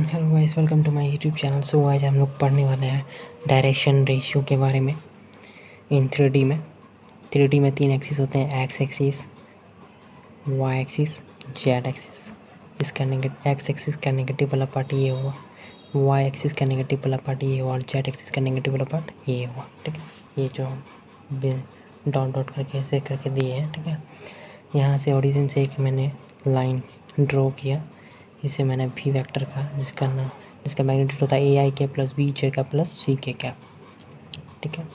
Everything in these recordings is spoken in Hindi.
Hello guys, welcome to my YouTube channel. So आज हम लोग पढ़ने वाले हैं डायरेक्शन रेशियो के बारे में इन 3D में। 3D में 3 एक्सिस होते हैं, X axis, Y axis, Z axis. इसका एक्स एक्सिस का नेगेटिव वाला पार्ट ये हुआ, वाई एक्सिस का नेगेटिव वाला पार्ट ये हुआ और जेड एक्सिस का नेगेटिव वाला पार्ट ये हुआ। ठीक है, ये जो डॉट डॉट करके ऐसे करके दिए हैं। ठीक है, यहाँ से ओरिजिन से एक मैंने लाइन ड्रॉ किया, इसे मैंने भी वेक्टर का, जिसका मैग्नीट्यूड होता है A I cap plus B J cap plus C K cap. ठीक है,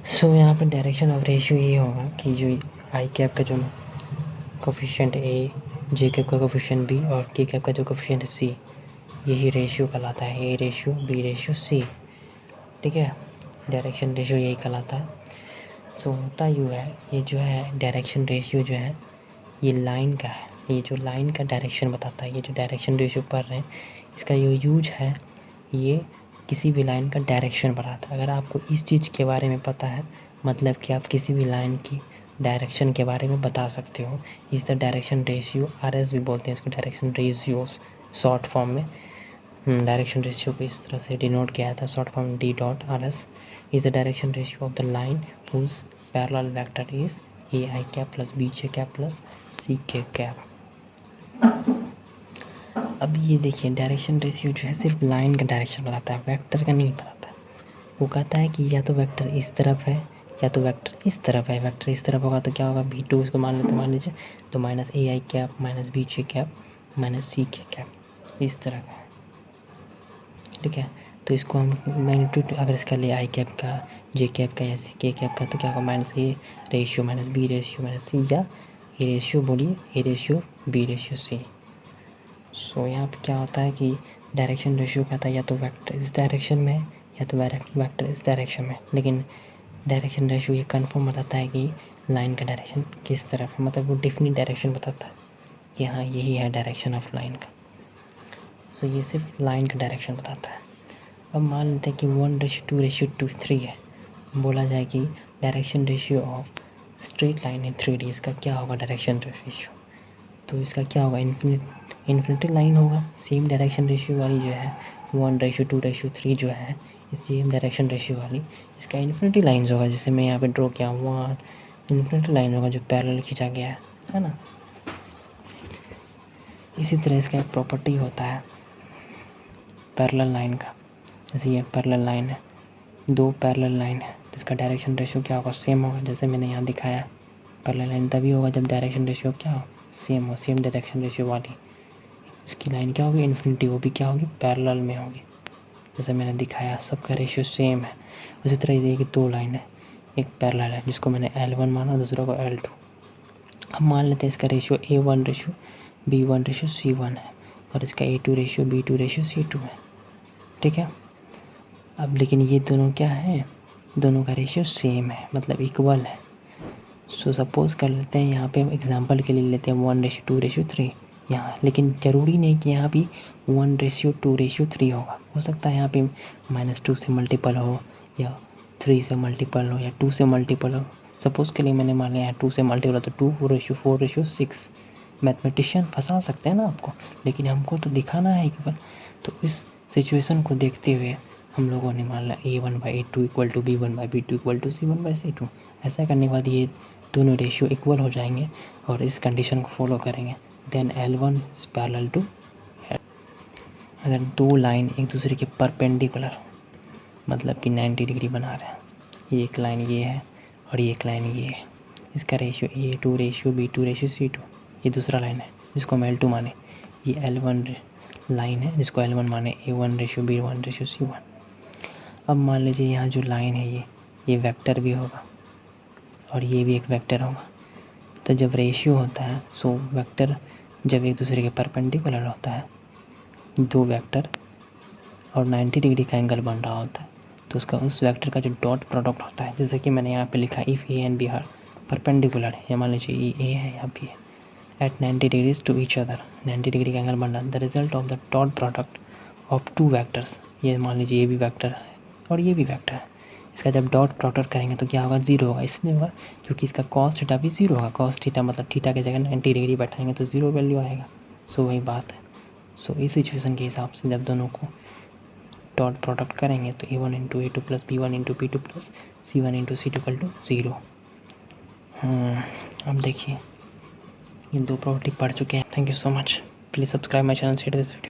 सो यहाँ पे डायरेक्शन ऑफ रेशियो ये होगा कि जो आई कैप का जो कोफिशिएंट ए, जे कैप का कोफिशिएंट बी और के कैप का जो कोफिशिएंट सी, यही रेशियो कहलाता है, A ratio B ratio C. ठीक है, डायरेक्शन रेशियो यही कहलाता है। सो होता यूँ है, ये जो है डायरेक्शन रेशियो जो है ये लाइन का है। ये जो लाइन का डायरेक्शन बताता है, ये जो डायरेक्शन रेशियो पढ़ रहे हैं, इसका जो यूज है ये किसी भी लाइन का डायरेक्शन बताता है। अगर आपको इस चीज़ के बारे में पता है, मतलब कि आप किसी भी लाइन की डायरेक्शन के बारे में बता सकते हो। इस द डायरेक्शन रेशियो, RS भी बोलते हैं इसको, डायरेक्शन रेशियोस शॉर्ट फॉर्म में। डायरेक्शन रेशियो को इस तरह से डिनोट किया था, short form D.RS is the direction ratio of the line whose parallel vector is A I cap plus B J cap plus C K cap. अब ये देखिए, डायरेक्शन रेशियो जो है सिर्फ लाइन का डायरेक्शन बताता है, वेक्टर का नहीं बताता है। वो कहता है कि या तो वेक्टर इस तरफ है या तो वेक्टर इस तरफ है। वेक्टर इस तरफ होगा तो क्या होगा, V2 इसको मान लीजिए तो minus A I cap minus B J cap minus C K cap, इस तरह का है। ठीक है, तो इसको हम मैग्नीट्यूड अगर इसका ले आई कैप का, जे कैप का या सी के कैप का, तो क्या होगा, minus A ratio minus B ratio minus C, या ए रेशियो बोलिए A ratio B ratio C. So यहाँ पे क्या होता है कि डायरेक्शन रेशियो कहता है या तो वेक्टर इस डायरेक्शन में या तो वेक्टर इस डायरेक्शन में। लेकिन डायरेक्शन रेशियो ये कंफर्म बताता है कि लाइन का डायरेक्शन किस तरफ है, मतलब वो डिफिनिट डायरेक्शन बताता है कि हाँ यही है डायरेक्शन ऑफ लाइन का। सो ये सिर्फ लाइन का डायरेक्शन बताता है। अब मान लेते हैं कि 1:2:3 है, बोला जाए कि direction ratio of straight line in 3D, इसका क्या होगा डायरेक्शन रेशियो, तो इसका क्या होगा, इन्फिनिटी लाइन होगा। सेम डायरेक्शन रेशियो वाली जो है 1:2:3 जो है, इस सेम डायरेक्शन रेशियो वाली इसका इन्फिनिटी लाइन्स होगा, जिसे मैं यहाँ पे ड्रॉ किया हूँ। इन्फिनिटी लाइन होगा जो पैरेलल खींचा गया है ना। इसी तरह इसका एक प्रॉपर्टी होता है पैरेलल लाइन का। जैसे ये पैरेलल लाइन है, दो पैरेलल लाइन है, जिसका डायरेक्शन रेशियो क्या होगा, सेम होगा। जैसे मैंने यहाँ दिखाया, पैरेलल लाइन तभी होगा जब डायरेक्शन रेशियो क्या हो, सेम हो, सेम डायरेक्शन रेशियो वाली। इसकी लाइन क्या होगी, इन्फिनिटी, वो भी क्या होगी, पैरेलल में होगी। जैसे मैंने दिखाया, सबका रेशियो सेम है। उसी तरह ये कि दो लाइन है, एक पैरेलल है जिसको मैंने L1 माना, दूसरा को L2। अब मान लेते हैं इसका ratio A1 ratio B1 ratio C1 है और इसका A2 ratio B2 ratio C2 है। ठीक है, अब लेकिन ये दोनों क्या है, दोनों का रेशियो सेम है, मतलब इक्वल है। सो सपोज़ कर लेते हैं, यहाँ पे एग्जांपल के लिए लेते हैं 1:2:3 यहाँ, लेकिन ज़रूरी नहीं कि यहाँ भी 1:2:3 होगा। हो सकता है यहाँ पे -2 से मल्टीपल हो या 3 से मल्टीपल हो या 2 से मल्टीपल हो। सपोज़ के लिए मैंने मान लिया 2 से मल्टीपल हो तो 2:4:6। मैथमेटिशियन फंसा सकते हैं ना आपको, लेकिन हमको तो दिखाना है इक्वल। तो इस सिचुएशन को देखते हुए हम लोगों ने मान लिया A1/A2 = B1/B2 = C1/C2। ऐसा करने के बाद ये दोनों रेशियो इक्वल हो जाएंगे और इस कंडीशन को फॉलो करेंगे। Then L1 is parallel to, अगर दो लाइन एक दूसरे के परपेंडिकुलर, मतलब कि 90 डिग्री बना रहे हैं, ये एक लाइन ये है और ये एक लाइन ये है, इसका ratio A2 ratio B2 ratio C2। ये दूसरा लाइन है जिसको हम L2 माने, ये L1 लाइन है जिसको L1 माने, A1 ratio B1 ratio C1। अब मान लीजिए यहाँ जो लाइन है ये वेक्टर भी होगा और ये भी एक वेक्टर होगा। तो जब रेशियो होता है, सो वेक्टर जब एक दूसरे के परपेंडिकुलर होता है, दो वेक्टर और 90 डिग्री का एंगल बन रहा होता है, तो उसका उस वेक्टर का जो डॉट प्रोडक्ट होता है, जैसे कि मैंने यहाँ पे लिखा if A and B are perpendicular है, या मान लीजिए ये A है या B है, at 90 degrees to each other, 90 degree का एंगल बन रहा है, the result of the dot product of two vectors, ये मान लीजिए ये भी वेक्टर है और ये भी वेक्टर है, इसका जब डॉट प्रोडक्ट करेंगे तो क्या होगा, 0 होगा। इसलिए होगा क्योंकि इसका cos थीटा भी 0 होगा। cos थीटा मतलब थीटा की जगह 90 डिग्री बैठाएंगे तो 0 वैल्यू आएगा। सो वही बात है, सो इस सिचुएशन के हिसाब से जब दोनों को डॉट प्रोडक्ट करेंगे तो A1 into A2 plus B1 into P2 plus C1 into C2 equal to 0। अब देखिए ये दो प्रॉपर्टी पढ़ चुके हैं। Thank you so much. Please subscribe my channel, share this video.